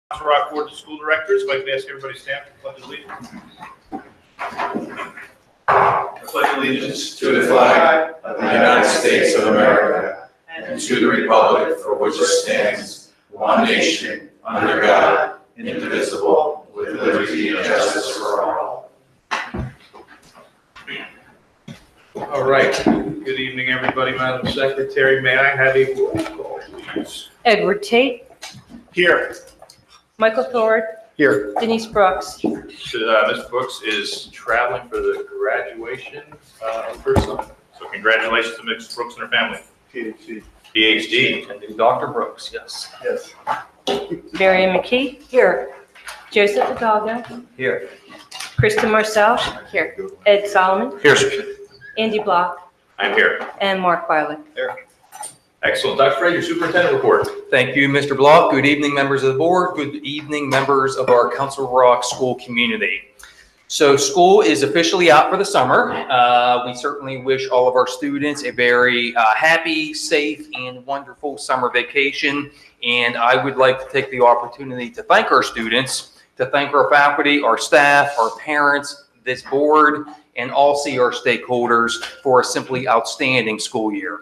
Council Rock Board of School Directors. If I could ask everybody to stand for the Pledge of Allegiance. I pledge allegiance to the flag of the United States of America and to the republic for which it stands, one nation, under God, indivisible, with liberty and justice for all. All right. Good evening, everybody. Madam Secretary, may I have a roll call, please? Edward Tate, Here. Michael Thorpe, Here. Denise Brooks. Mr. Brooks is traveling for the graduation first summer. So congratulations to Mrs. Brooks and her family. PhD. PhD. And Dr. Brooks, yes. Yes. Marion McKee. Here. Joseph Hidalgo. Here. Kristen Marcel. Here. Ed Solomon. Here, sir. Andy Block. I'm here. And Mark Weiler. Here. Excellent. Dr. Fred, your superintendent report. Thank you, Mr. Block. Good evening, members of the board. Good evening, members of our Council Rock school community. So school is officially out for the summer. We certainly wish all of our students a very happy, safe, and wonderful summer vacation. And I would like to take the opportunity to thank our students, to thank our faculty, our staff, our parents, this board, and all CR stakeholders for a simply outstanding school year.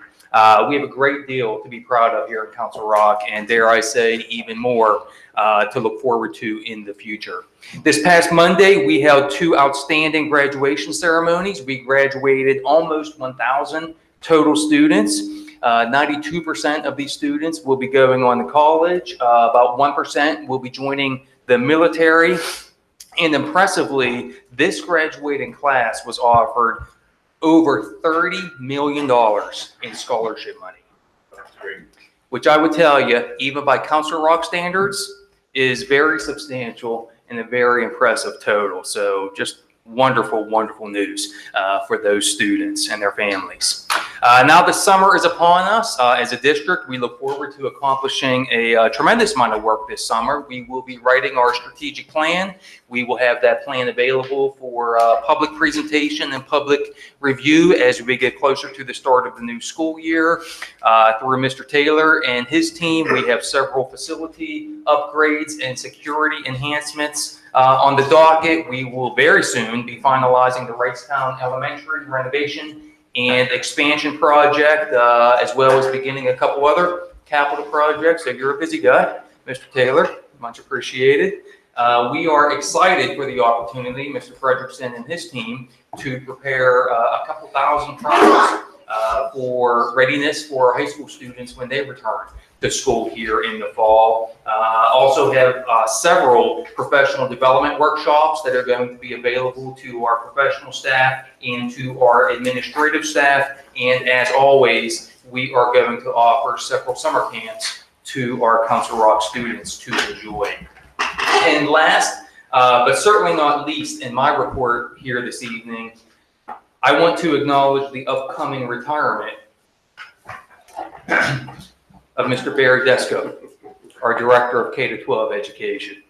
We have a great deal to be proud of here at Council Rock, and dare I say, even more to look forward to in the future. This past Monday, we held two outstanding graduation ceremonies. We graduated almost 1,000 total students. 92% of these students will be going on to college. About 1% will be joining the military. And impressively, this graduating class was offered over $30 million in scholarship money. That's great. Which I would tell you, even by Council Rock standards, is very substantial and a very impressive total. So just wonderful, wonderful news for those students and their families. Now the summer is upon us. As a district, we look forward to accomplishing a tremendous amount of work this summer. We will be writing our strategic plan. We will have that plan available for public presentation and public review as we get closer to the start of the new school year. Through Mr. Taylor and his team, we have several facility upgrades and security enhancements on the docket. We will very soon be finalizing the Wrightstown Elementary renovation and expansion project, as well as beginning a couple other capital projects. So you're a busy guy, Mr. Taylor, much appreciated. We are excited for the opportunity, Mr. Frederickson and his team, to prepare a couple thousand projects for readiness for high school students when they return to school here in the fall. Also have several professional development workshops that are going to be available to our professional staff and to our administrative staff. And as always, we are going to offer several summer camps to our Council Rock students to enjoy. And last, but certainly not least in my report here this evening, I want to acknowledge the upcoming retirement of Mr. Barry Desko, our Director of K-12 Education.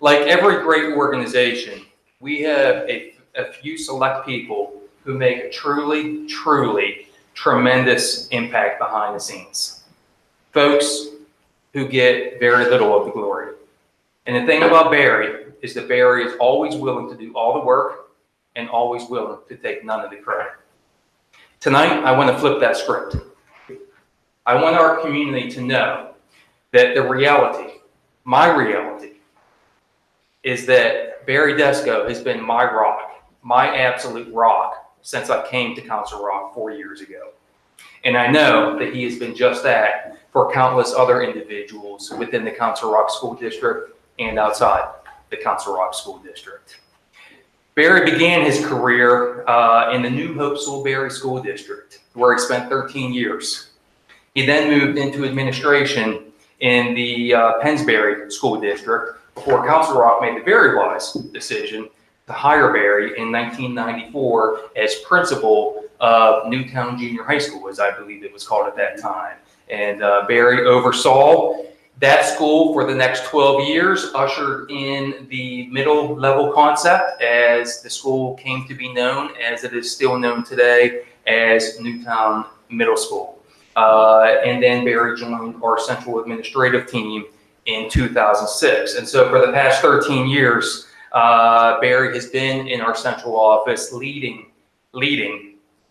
Like every great organization, we have a few select people who make a truly, truly tremendous impact behind the scenes. Folks who get very little of the glory. And the thing about Barry is that Barry is always willing to do all the work and always willing to take none of the credit. Tonight, I want to flip that script. I want our community to know that the reality, my reality, is that Barry Desko has been my rock, my absolute rock, since I came to Council Rock 4 years ago. And I know that he has been just that for countless other individuals within the Council Rock School District and outside the Council Rock School District. Barry began his career in the New Hope Soulberry School District, where he spent 13 years. He then moved into administration in the Pennsbury School District before Council Rock made the very wise decision to hire Barry in 1994 as principal of Newtown Junior High School, as I believe it was called at that time. And Barry oversaw that school for the next 12 years, ushered in the middle level concept as the school came to be known, as it is still known today, as Newtown Middle School. And then Barry joined our central administrative team in 2006. And so for the past 13 years, Barry has been in our central office leading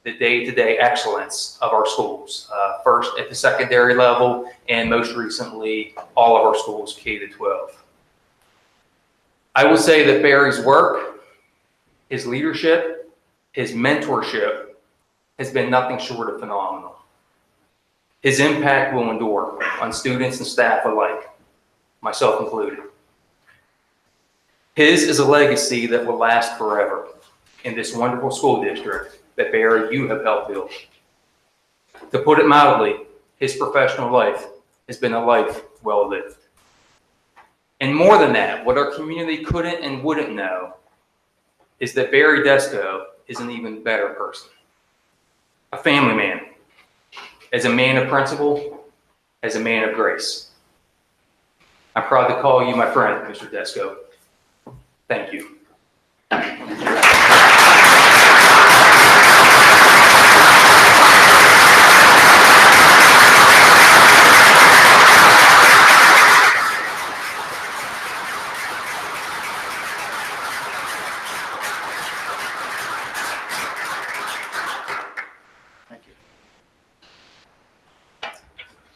the day-to-day excellence of our schools, first at the secondary level and most recently all of our schools K-12. I will say that Barry's work, his leadership, his mentorship has been nothing short of phenomenal. His impact will endure on students and staff alike, myself included. His is a legacy that will last forever in this wonderful school district that, Barry, you have helped build. To put it mildly, his professional life has been a life well lived. And more than that, what our community couldn't and wouldn't know is that Barry Desko is an even better person. A family man, as a man of principle, as a man of grace. I'm proud to call you my friend, Mr. Desko. Thank you.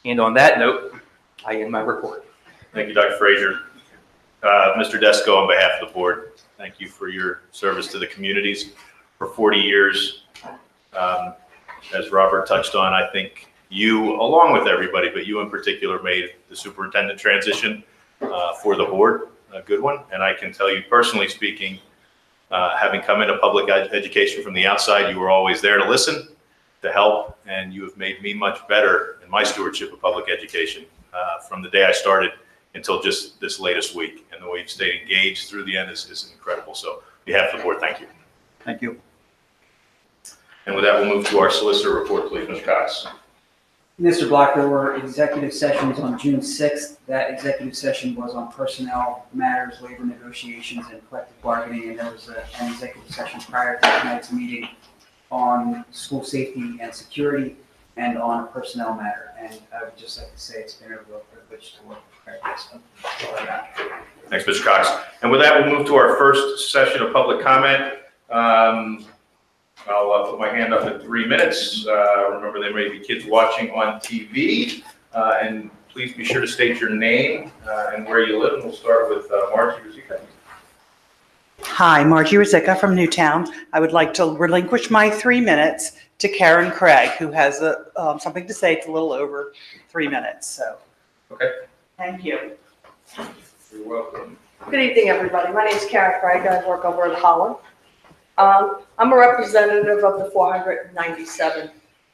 And on that note, I end my report. Thank you, Dr. Frazier. Mr. Desko, on behalf of the board, thank you for your service to the communities for 40 years. As Robert touched on, I think you, along with everybody, but you in particular, made the superintendent transition for the board a good one. And I can tell you, personally speaking, having come into public education from the outside, you were always there to listen, to help, and you have made me much better in my stewardship of public education from the day I started until just this latest week. And the way you've stayed engaged through the end is incredible. So on behalf of the board, thank you. Thank you. And with that, we'll move to our solicitor report, please, Ms. Cox. Mr. Block, there were executive sessions on June 6th. That executive session was on personnel matters, labor negotiations, and collective bargaining. And there was an executive session prior to tonight's meeting on school safety and security and on a personnel matter. And I would just like to say it's been a real privilege to work with Desko. Thanks, Mr. Cox. And with that, we'll move to our first session of public comment. I'll put my hand up in 3 minutes. Remember, there may be kids watching on TV. And please be sure to state your name and where you live. And we'll start with Margie Rizika. Hi, Margie Rizika from Newtown. I would like to relinquish my 3 minutes to Karen Craig, who has something to say. It's a little over 3 minutes, so. Okay. Thank you. You're welcome. Good evening, everybody. My name is Karen Craig. I work over in Holland. I'm a representative of the 497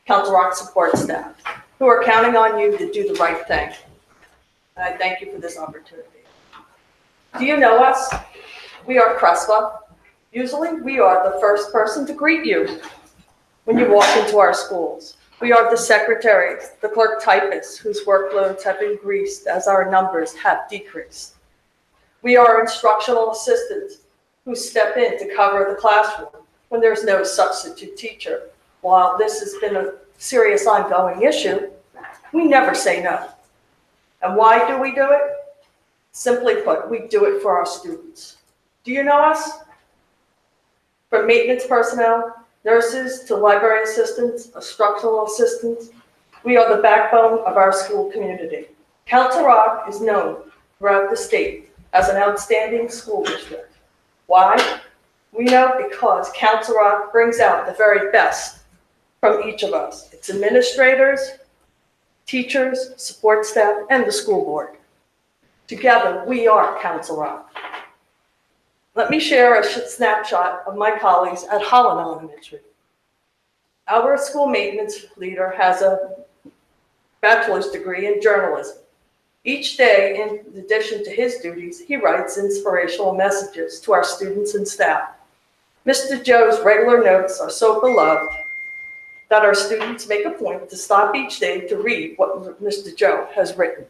Council Rock support staff who are counting on you to do the right thing. And I thank you for this opportunity. Do you know us? We are CRESPA. Usually, we are the first person to greet you when you walk into our schools. We are the secretaries, the clerk typists whose workloads have increased as our numbers have decreased. We are instructional assistants who step in to cover the classroom when there's no substitute teacher. While this has been a serious ongoing issue, we never say no. And why do we do it? Simply put, we do it for our students. Do you know us? From maintenance personnel, nurses to library assistants, instructional assistants, we are the backbone of our school community. Council Rock is known throughout the state as an outstanding school district. Why? We know because Council Rock brings out the very best from each of us. It's administrators, teachers, support staff, and the school board. Together, we are Council Rock. Let me share a snapshot of my colleagues at Holland Elementary. Our school maintenance leader has a bachelor's degree in journalism. Each day, in addition to his duties, he writes inspirational messages to our students and staff. Mr. Joe's regular notes are so beloved that our students make a point to stop each day to read what Mr. Joe has written.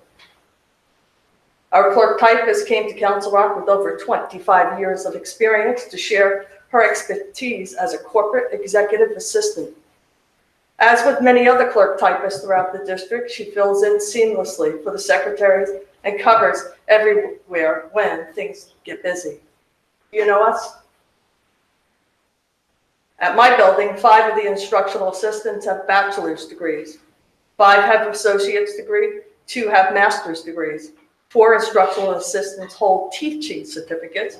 Our clerk typist came to Council Rock with over 25 years of experience to share her expertise as a corporate executive assistant. As with many other clerk typists throughout the district, she fills in seamlessly for the secretaries and covers everywhere when things get busy. You know us? At my building, 5 of the instructional assistants have bachelor's degrees. 5 have associate's degree, 2 have master's degrees. 4 instructional assistants hold teaching certificates,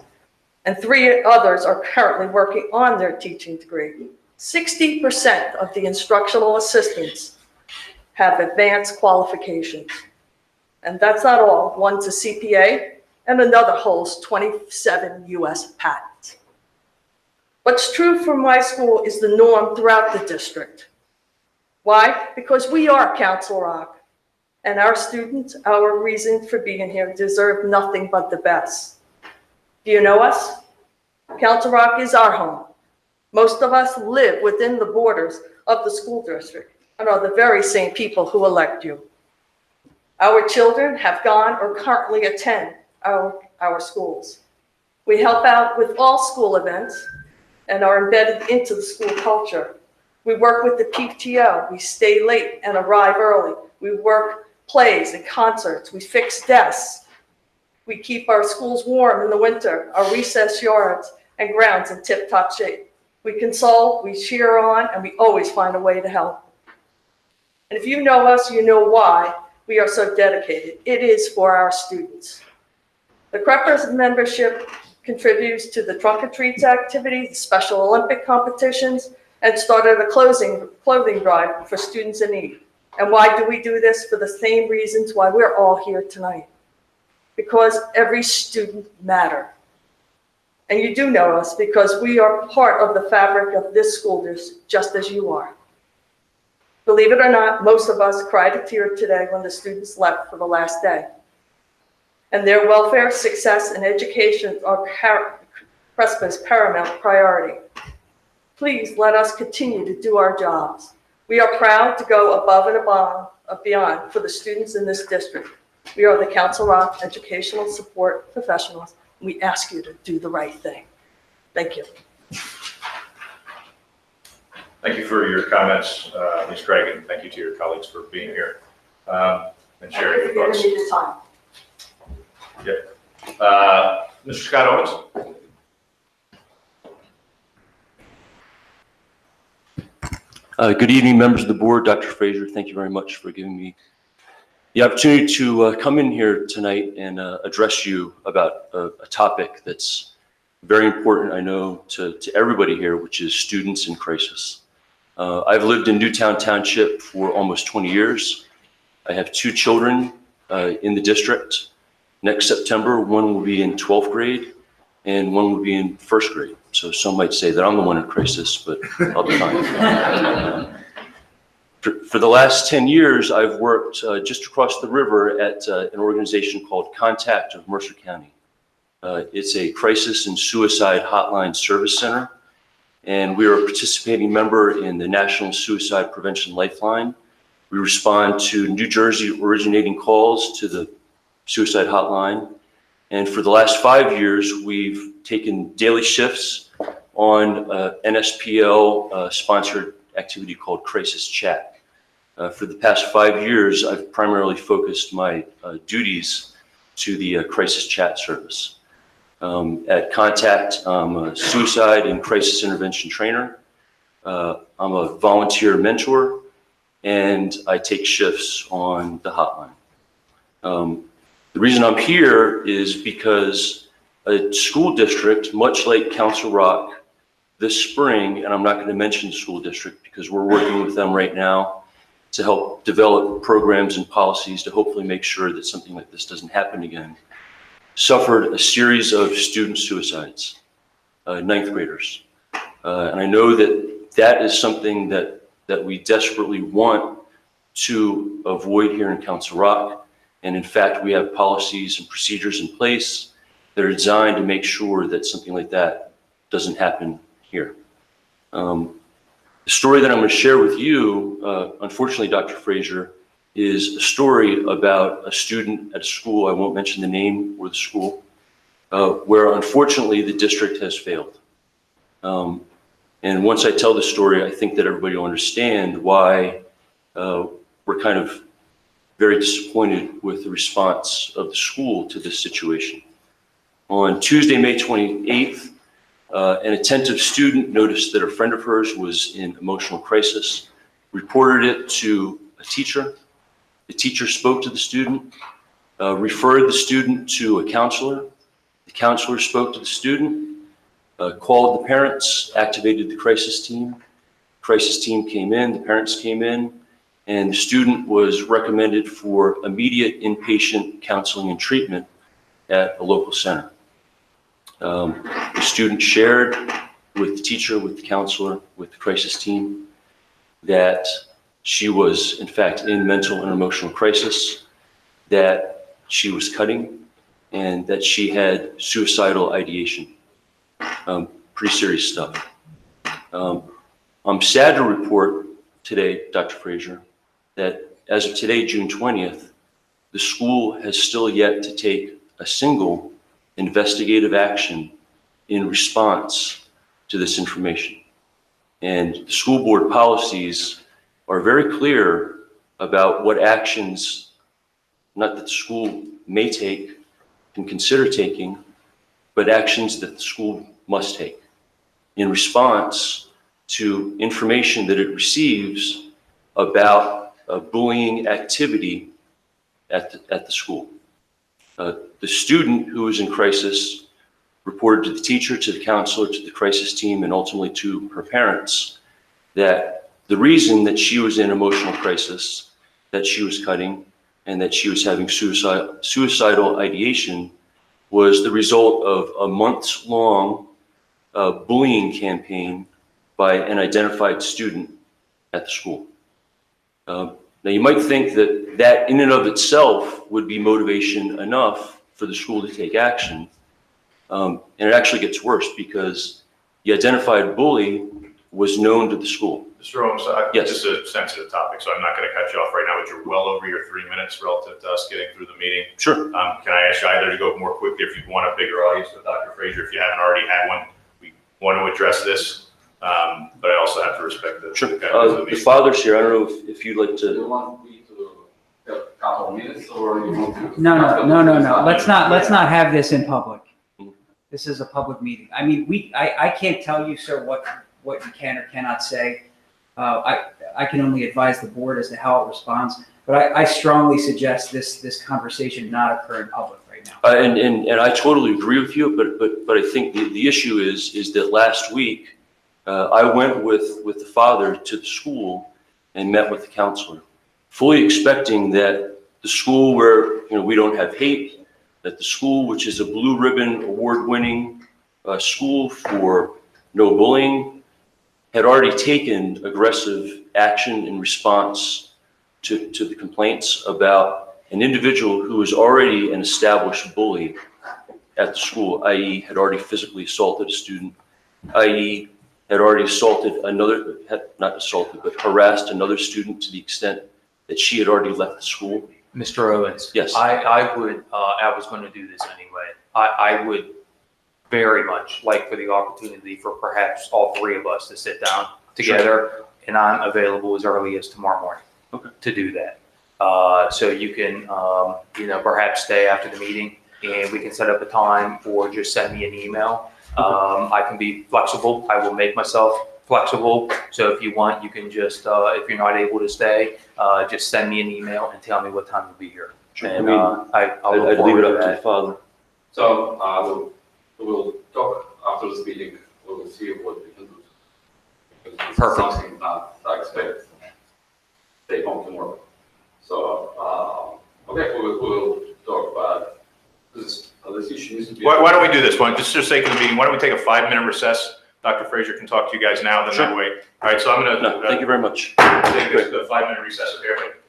and 3 others are currently working on their teaching degree. 60% of the instructional assistants have advanced qualifications. And that's not all. One's a CPA, and another holds 27 US patents. What's true for my school is the norm throughout the district. Why? Because we are Council Rock, and our students, our reason for being here, deserve nothing but the best. Do you know us? Council Rock is our home. Most of us live within the borders of the school district and are the very same people who elect you. Our children have gone or currently attend our schools. We help out with all school events and are embedded into the school culture. We work with the PTO. We stay late and arrive early. We work plays and concerts. We fix desks. We keep our schools warm in the winter, our recess yards and grounds in tip-top shape. We console, we cheer on, and we always find a way to help. And if you know us, you know why we are so dedicated. It is for our students. The Creppers membership contributes to the Trunk or Treats activity, the Special Olympic competitions, and started a clothing drive for students in need. And why do we do this? For the same reasons why we're all here tonight. Because every student matters. And you do know us because we are part of the fabric of this school district, just as you are. Believe it or not, most of us cried a tear today when the students left for the last day. And their welfare, success, and education are CRESPA's paramount priority. Please let us continue to do our jobs. We are proud to go above and beyond for the students in this district. We are the Council Rock Educational Support Professionals. We ask you to do the right thing. Thank you. Thank you for your comments, Ms. Craig, and thank you to your colleagues for being here and sharing your thoughts. Thank you for giving me the time. Mr. Scott Owens? Good evening, members of the board. Dr. Frazier, thank you very much for giving me the opportunity to come in here tonight and address you about a topic that's very important, I know, to everybody here, which is students in crisis. I've lived in Newtown Township for almost 20 years. I have 2 children in the district. Next September, one will be in 12th grade and one will be in 1st grade. So some might say that I'm the one in crisis, but I'll be fine. For the last 10 years, I've worked just across the river at an organization called Contact of Mercer County. It's a crisis and suicide hotline service center, and we are a participating member in the National Suicide Prevention Lifeline. We respond to New Jersey originating calls to the suicide hotline. And for the last 5 years, we've taken daily shifts on NSPL sponsored activity called Crisis Chat. For the past 5 years, I've primarily focused my duties to the Crisis Chat service. At Contact, I'm a suicide and crisis intervention trainer. I'm a volunteer mentor, and I take shifts on the hotline. The reason I'm here is because a school district, much like Council Rock, this spring, and I'm not going to mention the school district because we're working with them right now to help develop programs and policies to hopefully make sure that something like this doesn't happen again, suffered a series of student suicides, 9th graders. And I know that that is something that we desperately want to avoid here in Council Rock. And in fact, we have policies and procedures in place that are designed to make sure that something like that doesn't happen here. The story that I'm going to share with you, unfortunately, Dr. Frazier, is a story about a student at a school, I won't mention the name or the school, where unfortunately the district has failed. And once I tell the story, I think that everybody will understand why we're kind of very disappointed with the response of the school to this situation. On Tuesday, May 28th, an attentive student noticed that a friend of hers was in emotional crisis, reported it to a teacher. The teacher spoke to the student, referred the student to a counselor. The counselor spoke to the student, called the parents, activated the crisis team. Crisis team came in, the parents came in, and the student was recommended for immediate inpatient counseling and treatment at a local center. The student shared with the teacher, with the counselor, with the crisis team that she was in fact in mental and emotional crisis, that she was cutting, and that she had suicidal ideation. Pretty serious stuff. I'm sad to report today, Dr. Frazier, that as of today, June 20th, the school has still yet to take a single investigative action in response to this information. And the school board policies are very clear about what actions, not that the school may take, can consider taking, but actions that the school must take in response to information that it receives about bullying activity at the school. The student who was in crisis reported to the teacher, to the counselor, to the crisis team, and ultimately to her parents that the reason that she was in emotional crisis, that she was cutting, and that she was having suicidal ideation was the result of a months-long bullying campaign by an identified student at the school. Now, you might think that that in and of itself would be motivation enough for the school to take action. And it actually gets worse because the identified bully was known to the school. Mr. Owens, Yes. this is a sensitive topic, so I'm not going to cut you off right now, but you're well over your 3 minutes relative to us getting through the meeting. Sure. Can I ask you either to go more quickly if you want a bigger audience with Dr. Frazier, if you haven't already had one, we want to address this, but I also have to respect the Sure. guidelines of the The meeting. father's here. I don't know if you'd like Do you to. want me to have a couple of minutes or you want to? No. Let's not have this in public. This is a public meeting. I mean, I can't tell you, sir, what you can or cannot say. I can only advise the board as to how it responds, but I strongly suggest this conversation not occur in public right now. And I totally agree with you, but I think the issue is that last week I went with the father to the school and met with the counselor, fully expecting that the school where we don't have hate, that the school which is a blue ribbon award-winning school for no bullying, had already taken aggressive action in response to the complaints about an individual who was already an established bully at the school, i.e. had already physically assaulted a student, i.e. had already harassed another student to the extent that she had already left the school. Mr. Owens? Yes. I was going to do this anyway. I would very much like for the opportunity for perhaps all three of us to sit down together, and I'm available as early as tomorrow morning to do that. So you can, perhaps stay after the meeting and we can set up a time or just send me an email. I can be flexible. I will make myself flexible. So if you want, you can just, if you're not able to stay, just send me an email and tell me what time you'll be here. Sure. And I'll look I'd leave forward it to up to the that. father. So we'll talk after this meeting. We'll see what we can do. Because it's Perfect. Something that I expect take home tomorrow. So, okay, we'll talk about this issue. Needs to be- Why don't we do this one, just for the sake of the meeting, why don't we take a 5-minute recess? Dr. Frazier can talk to you guys now, then that Sure. way. All right, so I'm going No, thank to you very much. take a 5-minute recess, okay, everybody?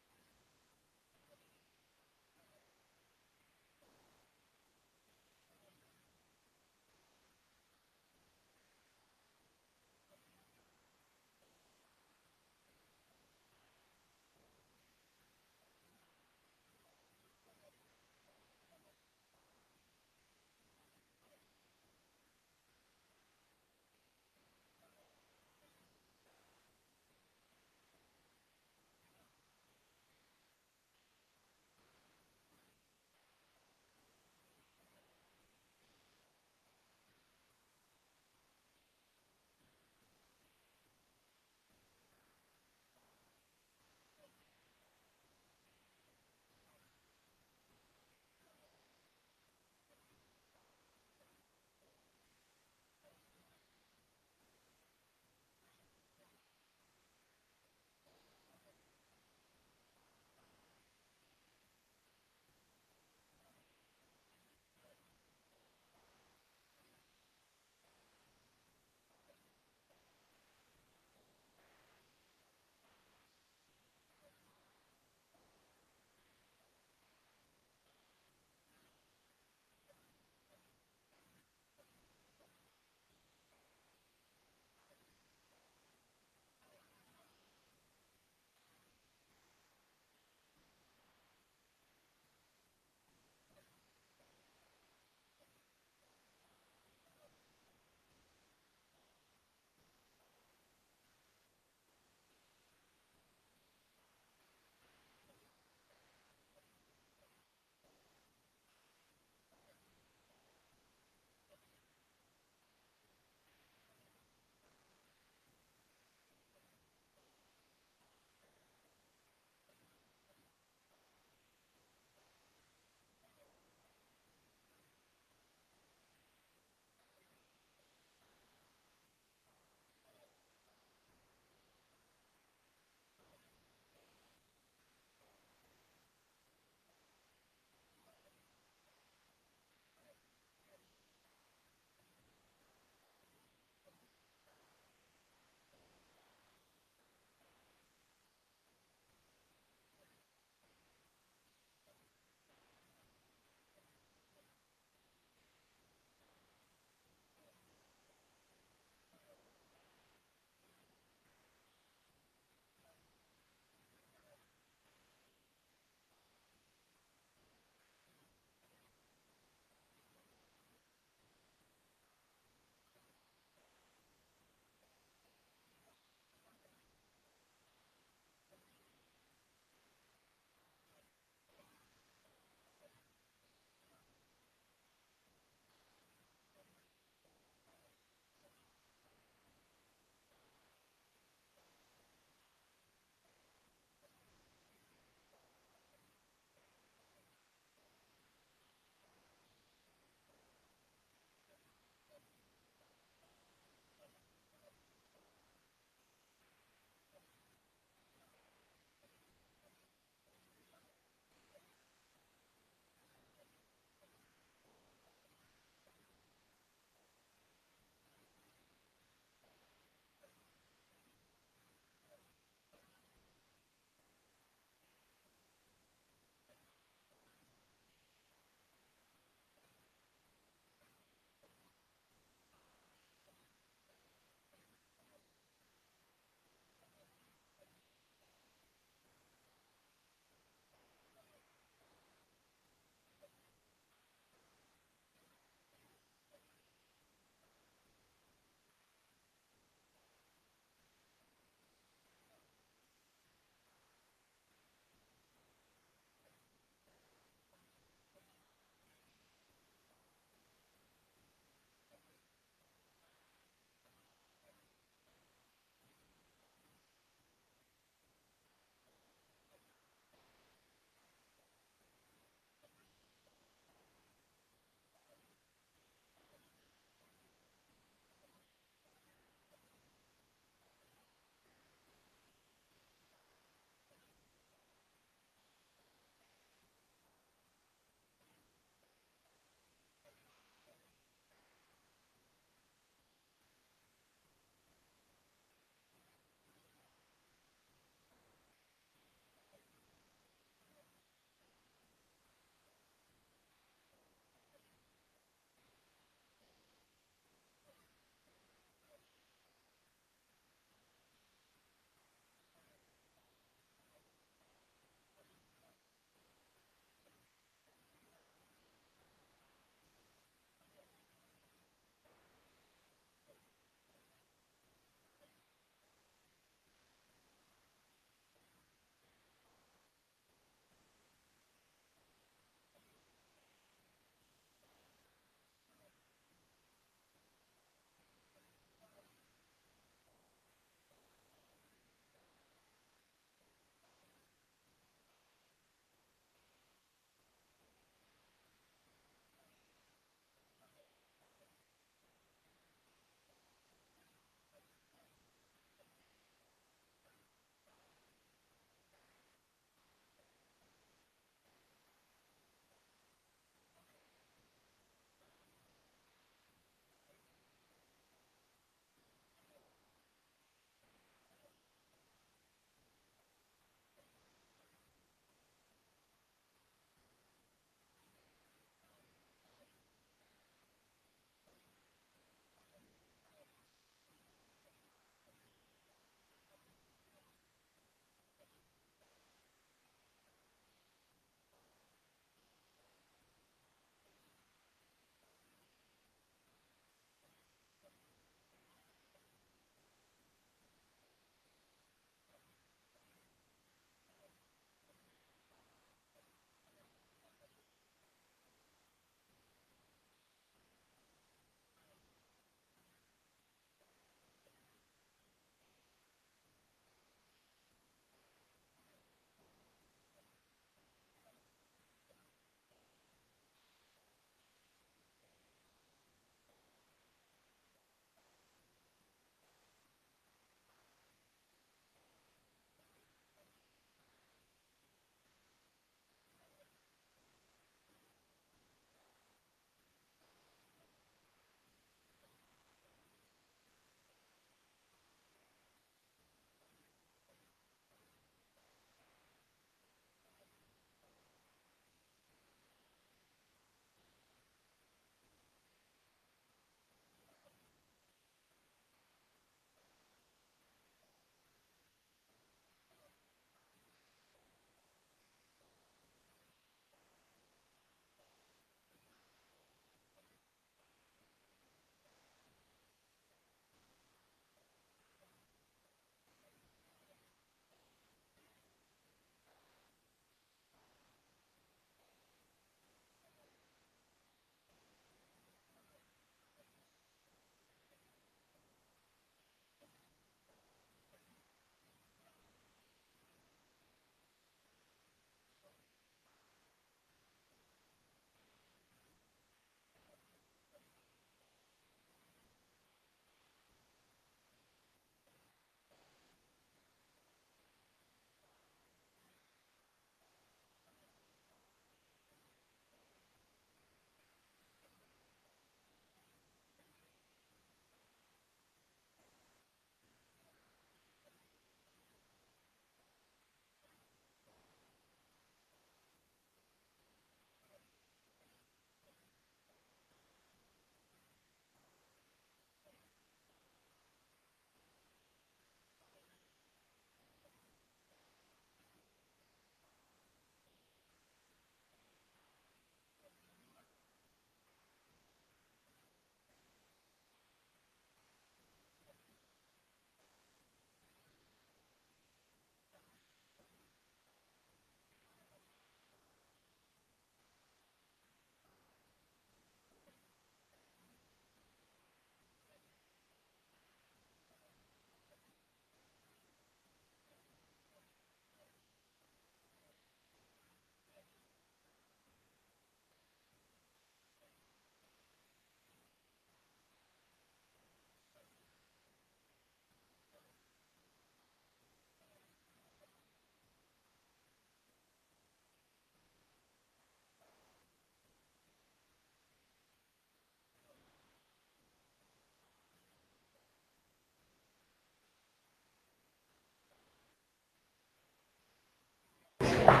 Ready?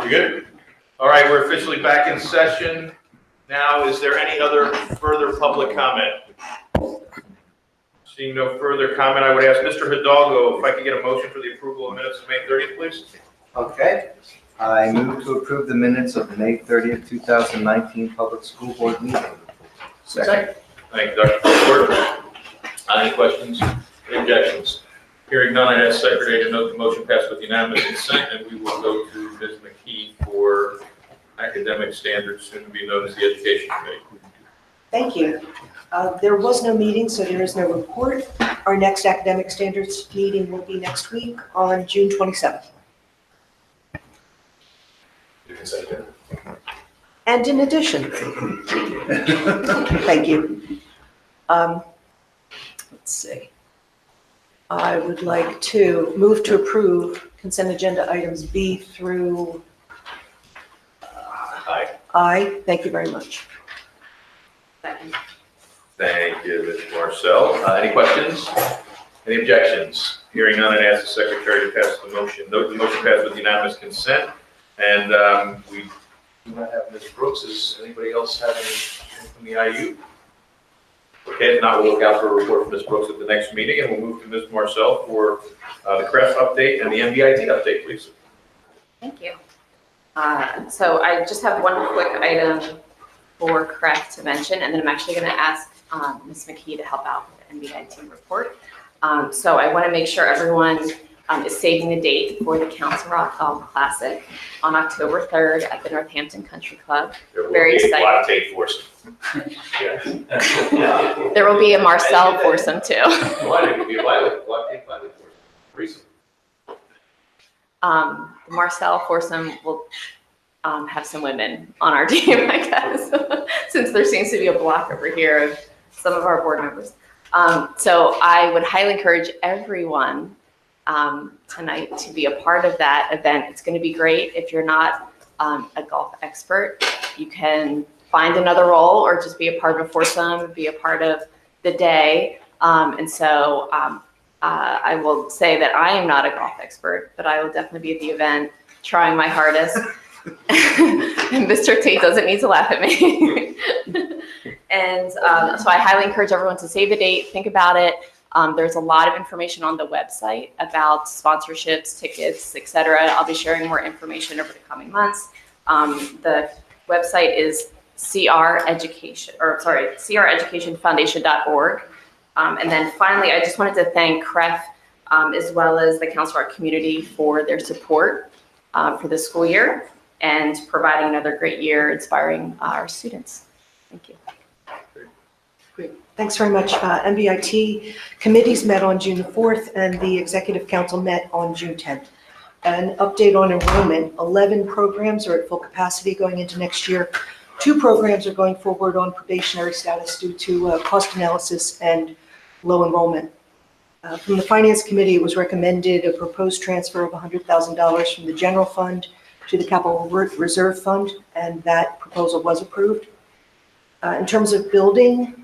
You good? All right, we're officially back in session. Now, is there any other further public comment? Seeing no further comment, I would ask Mr. Hidalgo if I could get a motion for the approval of minutes of May 30th, please. Okay, I move to approve the minutes of the May 30th, 2019 Public School Board meeting. Second. Thank you, Dr. Ford. Any questions, any objections? Hearing none, I'd ask Secretary to note the motion passed with unanimous consent, and we will go to Ms. McKee for academic standards, soon to be known as the Education Committee. Thank you. There was no meeting, so there is no report. Our next academic standards meeting will be next week on June 27th. You can say that. And in addition, thank you. Let's see. I would like to move to approve consent agenda items B through I. Thank you very much. Thank you, Ms. Marcel. Any questions? Any objections? Hearing none, I'd ask the Secretary to pass the motion. Note the motion passed with unanimous consent. And we do not have Ms. Brooks. Does anybody else have anything from the IU? Okay, if not, we'll look out for a report from Ms. Brooks at the next meeting, and we'll move to Ms. Marcel for the CREF update and the MBIT update, please. Thank you. So I just have one quick item for CREF to mention, and then I'm actually going to ask Ms. McKee to help out with the MBIT report. So I want to make sure everyone is saving the date for the Council Rock Golf Classic on October 3rd at the Northampton Country Club. There will Very be a exciting. latte foursome. There will be a Marcel foursome too. Why did it be a latte foursome? Reason. The Marcel foursome will have some women on our team, I guess, since there seems to be a block over here of some of our board members. So I would highly encourage everyone tonight to be a part of that event. It's going to be great. If you're not a golf expert, you can find another role or just be a part of a foursome, be a part of the day. And so I will say that I am not a golf expert, but I will definitely be at the event trying my hardest. And Mr. Tate doesn't need to laugh at me. And so I highly encourage everyone to save the date, think about it. There's a lot of information on the website about sponsorships, tickets, etc. I'll be sharing more information over the coming months. The website is creducationfoundation.org. And then finally, I just wanted to thank CREF as well as the Council Rock community for their support for this school year and providing another great year inspiring our students. Thank you. Great. Thanks very much. MBIT committees met on June 4th and the Executive Council met on June 10th. An update on enrollment, 11 programs are at full capacity going into next year. 2 programs are going forward on probationary status due to cost analysis and low enrollment. From the Finance Committee, it was recommended a proposed transfer of $100,000 from the general fund to the Capital Reserve Fund, and that proposal was approved. In terms of building,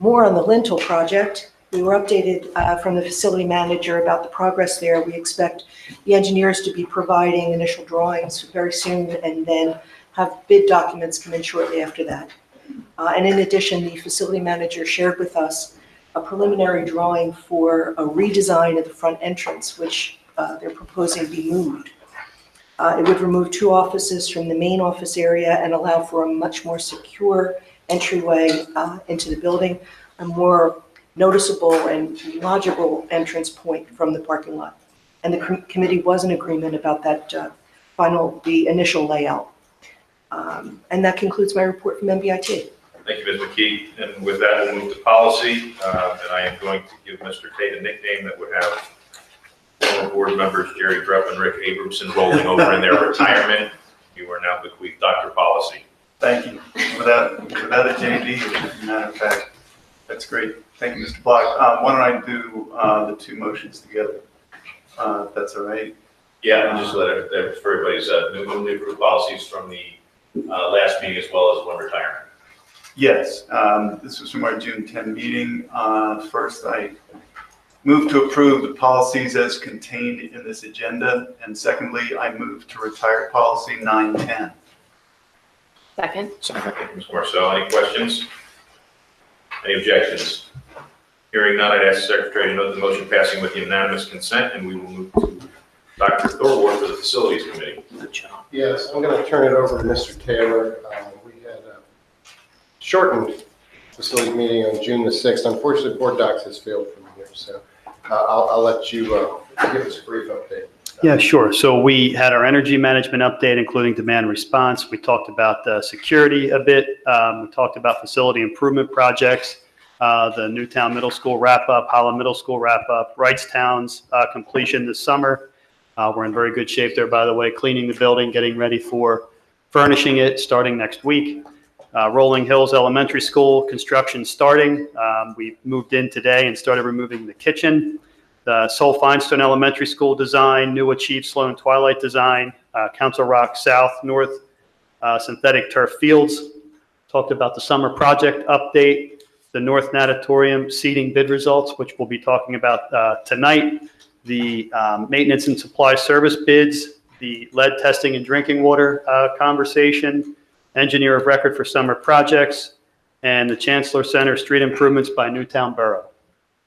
more on the Lintel project. We were updated from the facility manager about the progress there. We expect the engineers to be providing initial drawings very soon and then have bid documents come in shortly after that. And in addition, the facility manager shared with us a preliminary drawing for a redesign of the front entrance, which they're proposing be moved. It would remove 2 offices from the main office area and allow for a much more secure entryway into the building, a more noticeable and logical entrance point from the parking lot. And the committee was in agreement about that the initial layout. And that concludes my report from MBIT. Thank you, Ms. McKee. And with that, we'll move to policy. And I am going to give Mr. Tate a nickname that would have former board members Jerry Drupp and Rick Abramson rolling over in their retirement. You are now bequeathed Dr. Policy. Thank you. Without a JD, as a matter of fact, that's great. Thank you, Mr. Block. Why don't I do the two motions together? If that's all right. Yeah, and just let it, that for everybody's, newly approved policies from the last meeting as well as one retirement. Yes, this was from our June 10 meeting. First, I move to approve the policies as contained in this agenda. And secondly, I move to retire policy 910. Second. Ms. Marcel, any questions? Any objections? Hearing none, I'd ask the secretary to note the motion passing with unanimous consent, and we will move to Dr. Thorwald for the Facilities Committee. Yes, I'm going to turn it over to Mr. Taylor. We had a shortened facility meeting on June the 6th. Unfortunately, board docs has failed from here, so I'll let you give us a brief update. Yeah, sure. So we had our energy management update, including demand response. We talked about security a bit. We talked about facility improvement projects, the Newtown Middle School wrap-up, Holland Middle School wrap-up, Wrightstown's completion this summer. We're in very good shape there, by the way, cleaning the building, getting ready for furnishing it starting next week. Rolling Hills Elementary School construction starting. We moved in today and started removing the kitchen. The Sol Feinstein Elementary School design, new Achieve Sloan Twilight design, Council Rock South North synthetic turf fields. Talked about the summer project update, the North Natatorium seating bid results, which we'll be talking about tonight, the maintenance and supply service bids, the lead testing and drinking water conversation, engineer of record for summer projects, and the Chancellor Center street improvements by Newtown Borough.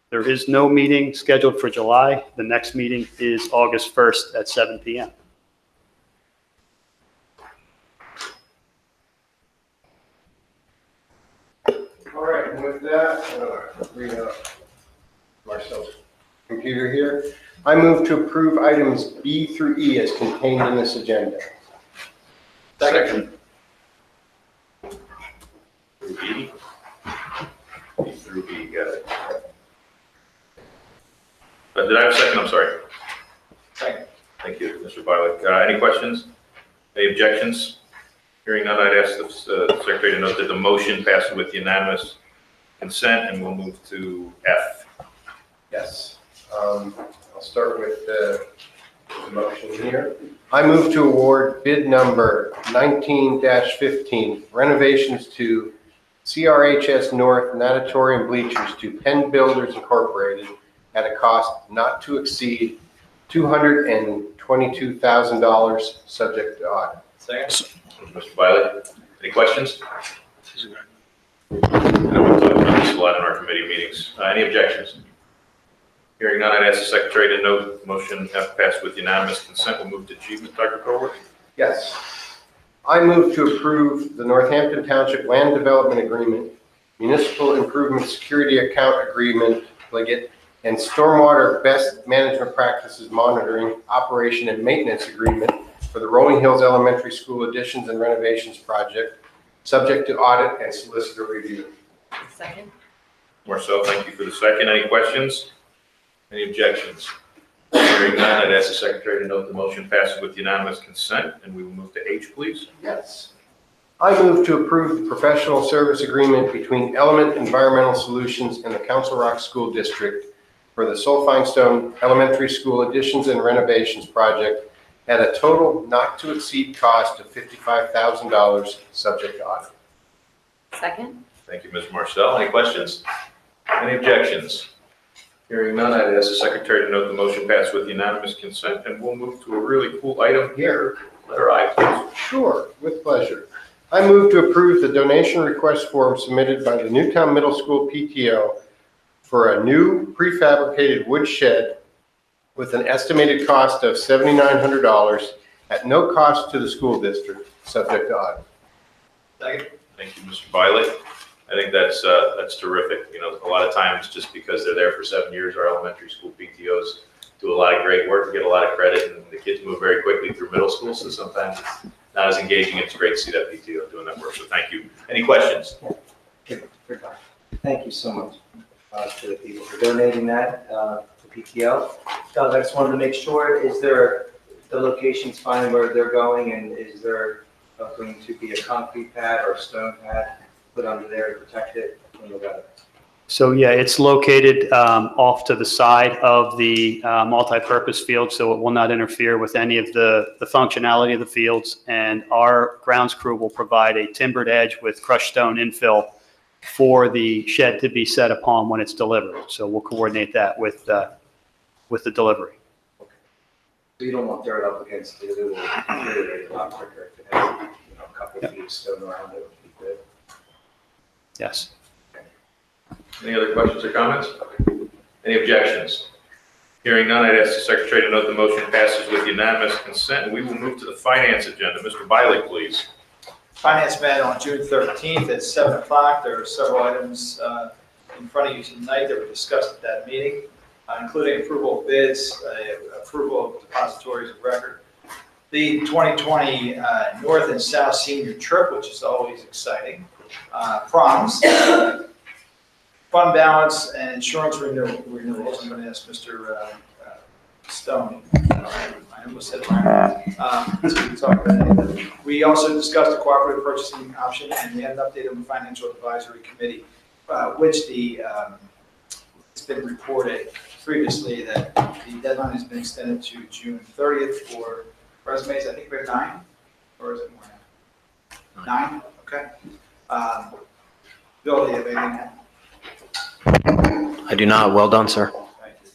There is no meeting scheduled for July. The next meeting is August 1st at 7 p.m. All right, and with that, I'm going to read out Marcel's computer here. I move to approve items B through E as contained in this agenda. Second. Through B. B through B, got it. Did I have a second? I'm sorry. Second. Thank you, Mr. Bialik. Any questions? Any objections? Hearing none, I'd ask the secretary to note that the motion passes with unanimous consent, and we'll move to F. Yes. I'll start with the motion here. I move to award bid number 19-15 renovations to CRHS North Natatorium bleachers to Penn Builders Incorporated at a cost not to exceed $222,000, subject to audit. Second. Mr. Bialik, any questions? I know we've talked about this a lot in our committee meetings. Any objections? Hearing none, I'd ask the secretary to note the motion F passed with unanimous consent. We'll move to G, Dr. Thorwald. Yes. I move to approve the Northampton Township Land Development Agreement, Municipal Improvement Security Account Agreement, and Stormwater Best Management Practices Monitoring, Operation and Maintenance Agreement for the Rolling Hills Elementary School additions and renovations project, subject to audit and solicitor review. Second. Marcel, thank you for the second. Any questions? Any objections? Hearing none, I'd ask the secretary to note the motion passes with unanimous consent, and we will move to H, please. Yes. I move to approve the professional service agreement between Element Environmental Solutions and the Council Rock School District for the Sol Feinstein Elementary School additions and renovations project at a total not to exceed cost of $55,000, subject to audit. Second. Thank you, Ms. Marcel. Any questions? Any objections? Hearing none, I'd ask the secretary to note the motion passed with unanimous consent, and we'll move to a really cool item here. Letter I, please. Sure, with pleasure. I move to approve the donation request form submitted by the Newtown Middle School PTO for a new prefabricated wood shed with an estimated cost of $7,900 at no cost to the school district, subject to audit. Second. Thank you, Mr. Bialik. I think that's terrific. You know, a lot of times just because they're there for 7 years, our elementary school PTOs do a lot of great work, get a lot of credit, and the kids move very quickly through middle school, so sometimes it's not as engaging. It's great to see that PTO doing that work, so thank you. Any questions? Thank you so much to the people for donating that to PTO. Doug, I just wanted to make sure, is there, the location's fine where they're going, and is there going to be a concrete pad or a stone pad put under there to protect it from the weather? So yeah, it's located off to the side of the multi-purpose field, so it will not interfere with any of the functionality of the fields. And our grounds crew will provide a timbered edge with crushed stone infill for the shed to be set upon when it's delivered. So we'll coordinate that with the delivery. So you don't want dirt up against it, it will deteriorate a lot quicker if it has, a couple of feet of stone around it, would be good. Yes. Any other questions or comments? Any objections? Hearing none, I'd ask the secretary to note the motion passes with unanimous consent, and we will move to the finance agenda. Mr. Biley, please. Finance met on June 13th at 7 o'clock. There are several items in front of you tonight that were discussed at that meeting, including approval of bids, approval of depositories of record, the 2020 North and South Senior Trip, which is always exciting, proms, fund balance, and insurance renewals. I'm going to ask Mr. Stone. I almost said it right. To talk about any of them. We also discussed the cooperative purchasing option, and we had an update on the financial advisory committee, which it's been reported previously that the deadline has been extended to June 30th for resumes. I think we have 9, or is it more now? 9? Okay. Bill, do you have anything? I do not. Well done, sir. Thank you.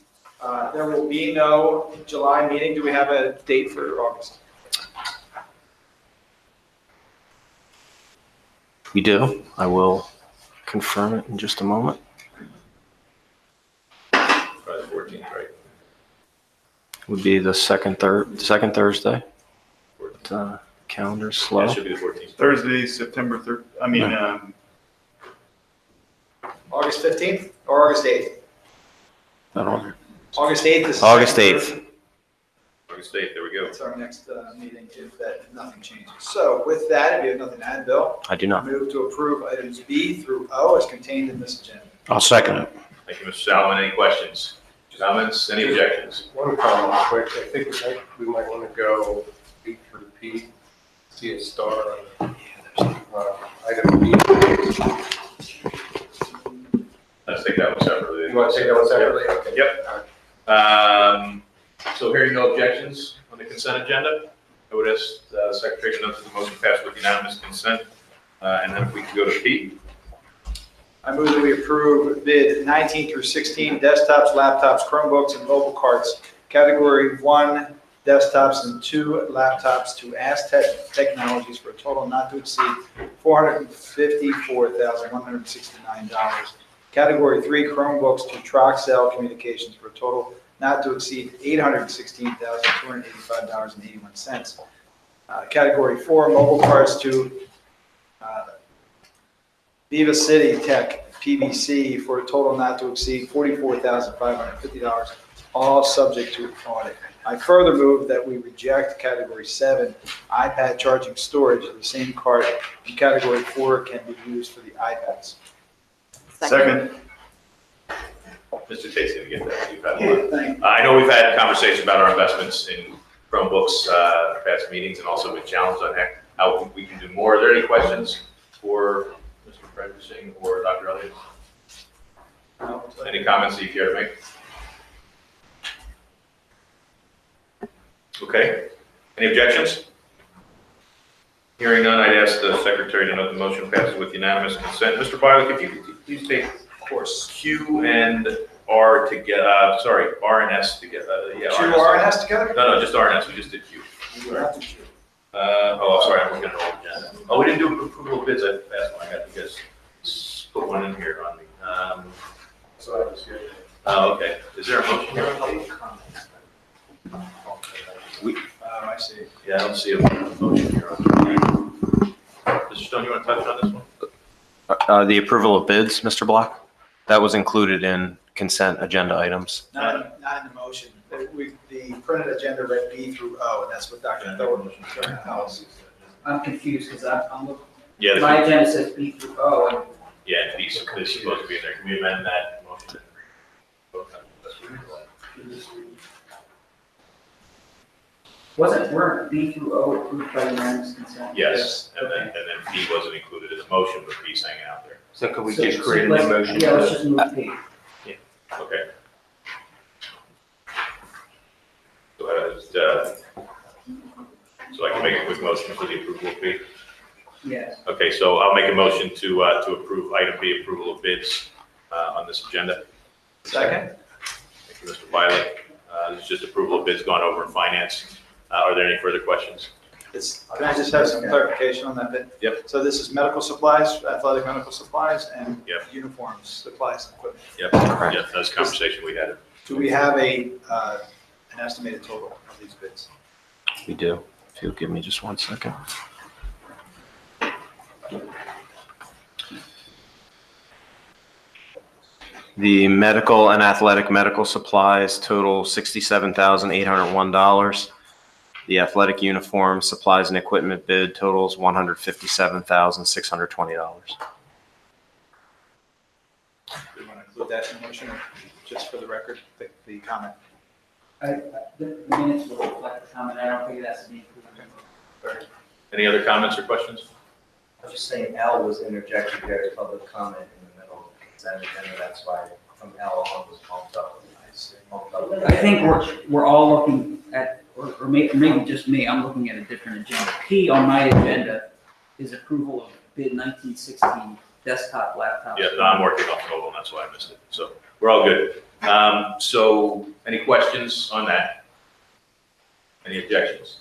There will be no July meeting. Do we have a date for August? We do. I will confirm it in just a moment. Probably the 14th, right? Would be the second Thursday. Calendar's slow. That should be the 14th. Thursday, September 3rd, August 15th or August 8th? That'll- August 8th is. August 8th. August 8th, there we go. That's our next meeting if nothing changes. So with that, if you have nothing to add, Bill? I do not. Move to approve items B through O as contained in this agenda. I'll second it. Thank you, Mr. Salomon. Any questions, comments, any objections? One comment quick, I think we might want to go B through P, see a star on item B. Let's take that one separately. You want to take that one separately? Okay. Yep. So hearing no objections on the consent agenda, I would ask the secretary to note that the motion passed with unanimous consent. And then if we could go to P. I move that we approve bid 19 through 16 desktops, laptops, Chromebooks, and mobile carts. Category 1 desktops and 2 laptops to Aztec Technologies for a total not to exceed $454,169. Category 3 Chromebooks to Troxel Communications for a total not to exceed $816,285.81. Category 4 mobile carts to Viva City Tech PVC for a total not to exceed $44,550, all subject to audit. I further move that we reject Category 7 iPad charging storage. The same cart in Category 4 can be used for the iPads. Second. Mr. Tate's going to get that. You've had a lot. I know we've had conversations about our investments in Chromebooks in past meetings and also been challenged on how we can do more. Are there any questions for Mr. Frederickson or Dr. Elliott? Any comments that you care to make? Okay. Any objections? Hearing none, I'd ask the secretary to note the motion passes with unanimous consent. Mr. Biley, if you could please take course Q and R together, R and S together. Q, R, and S together? No, just R and S, we just did Q. Sorry, I'm looking at all agenda. Oh, we didn't do approval of bids, I passed one, I got you guys put one in here on me. So I was here. Okay, is there a motion here? I see. Yeah, I don't see a motion here on me. Mr. Stone, you want to touch on this one? The approval of bids, Mr. Block, that was included in consent agenda items. Not in the motion. The printed agenda read B through O, and that's what Dr. Thorpe was trying to tell us. I'm confused because I'm looking, Yeah, my agenda says B through O. And yeah, B is supposed to be in there. Can we amend that motion? Weren't B through O approved by unanimous consent? Yes, and then P wasn't included in the motion, but P's hanging out there. So could we So- just create a let's- new motion? Yeah, let's just move P. Okay. So I can make a quick motion for the approval of B? Yes. Okay, so I'll make a motion to approve item B, approval of bids on this agenda. Second? Thank you, Mr. Violet. This is just approval of bids gone over in finance. Are there any further questions? Can I just have some clarification on that bit? Yep. So this is medical supplies, athletic medical supplies, and Yep. uniforms, supplies, and equipment. Yep, that's a conversation we had. Do we have an estimated total of these bids? We do. If you'll give me just 1 second. The medical and athletic medical supplies total $67,801. The athletic uniform supplies and equipment bid totals $157,620. Do you want to include that in the motion, or just for the record, the comment? The minutes will reflect the comment. I don't think that's to be included. Any other comments or questions? I was just saying L was interjected there as public comment in the middle of the consent agenda, that's why from L on was bumped up. I think we're all looking at, or maybe just me, I'm looking at a different agenda. P on my agenda is approval of bid 1916 desktop laptop. Yeah, no, I'm working off mobile, and that's why I missed it. So we're all good. So any questions on that? Any objections?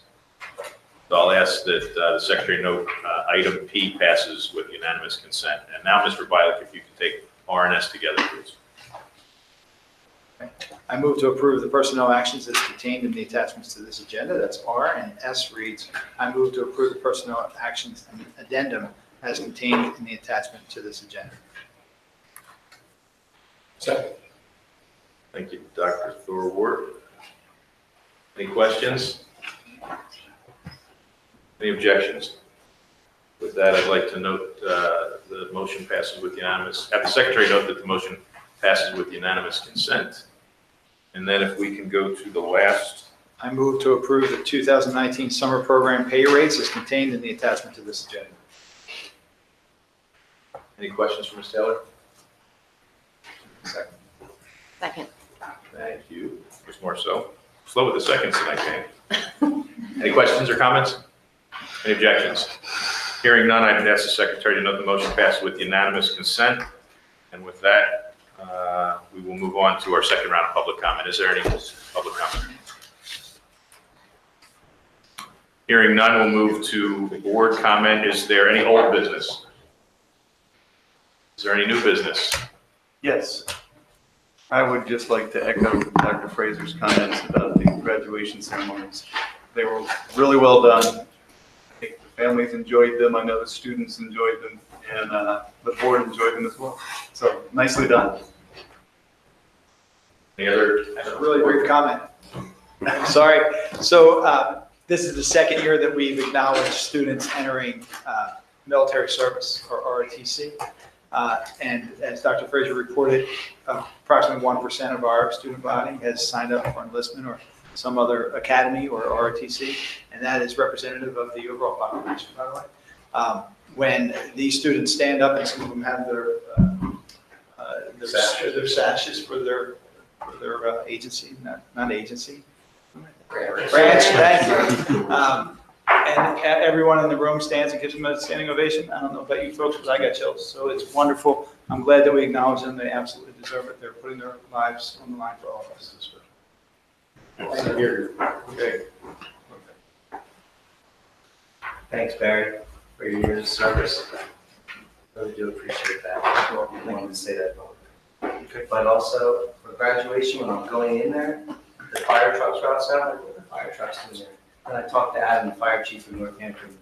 So I'll ask that the secretary note item P passes with unanimous consent. And now, Mr. Violet, if you could take R and S together, please. I move to approve the personnel actions as contained in the attachments to this agenda. That's R, and S reads, I move to approve the personnel actions and addendum as contained in the attachment to this agenda. Second. Thank you, Dr. Thorwart. Any questions? Any objections? With that, I'd like to note the motion passes with unanimous, have the secretary note that the motion passes with unanimous consent. And then if we can go to the last. I move to approve the 2019 summer program pay rates as contained in the attachment to this agenda. Any questions for Ms. Taylor? Second. Thank you. Ms. Morso. Slow with the seconds tonight, gang. Any questions or comments? Any objections? Hearing none, I'd ask the secretary to note the motion passed with unanimous consent. And with that, we will move on to our second round of public comment. Is there any public comment? Hearing none, we'll move to board comment. Is there any old business? Is there any new business? Yes. I would just like to echo Dr. Fraser's comments about the graduation ceremonies. They were really well done. I think the families enjoyed them. I know the students enjoyed them, and the board enjoyed them as well. So nicely done. Any other? That's a really brief comment. Sorry. So this is the second year that we've acknowledged students entering military service, or ROTC. And as Dr. Fraser reported, approximately 1% of our student body has signed up for enlistment or some other academy or ROTC, and that is representative of the overall population, by the way. When these students stand up, and some of them have their sashes for their agency, not agency. Branch, thank you. And everyone in the room stands and gives them a standing ovation. I don't know about you folks, but I got chills. So it's wonderful. I'm glad that we acknowledge them. They absolutely deserve it. They're putting their lives on the line for all of us. Thank you. Okay. Thanks, Barry, for your years of service. Really do appreciate that. I wanted to say that. But also, for graduation, when I'm going in there, the fire trucks are outside, the fire trucks in there. And I talked to Adam, the fire chief of Northampton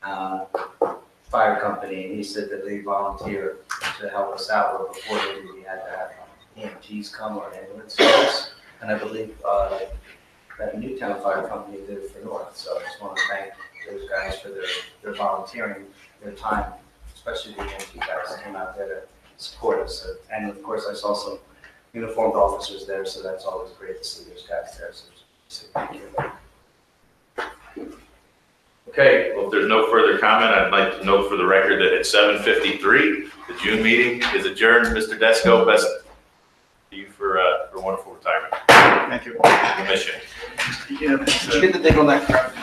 Fire Company, and he said that they volunteer to help us out, where before we had to have EMTs come or ambulance service. And I believe that Newtown Fire Company did it for North. So I just want to thank those guys for their volunteering, their time, especially the EMT guys that came out there to support us. And of course, I saw some uniformed officers there, so that's always great to see those guys there. So thank you. Okay, well, if there's no further comment, I'd like to note for the record that at 7:53, the June meeting is adjourned. Mr. Desko, best to you for a wonderful retirement. Thank you. We'll miss you. Yeah, Did you get the thing on that crap?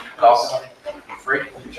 Free? You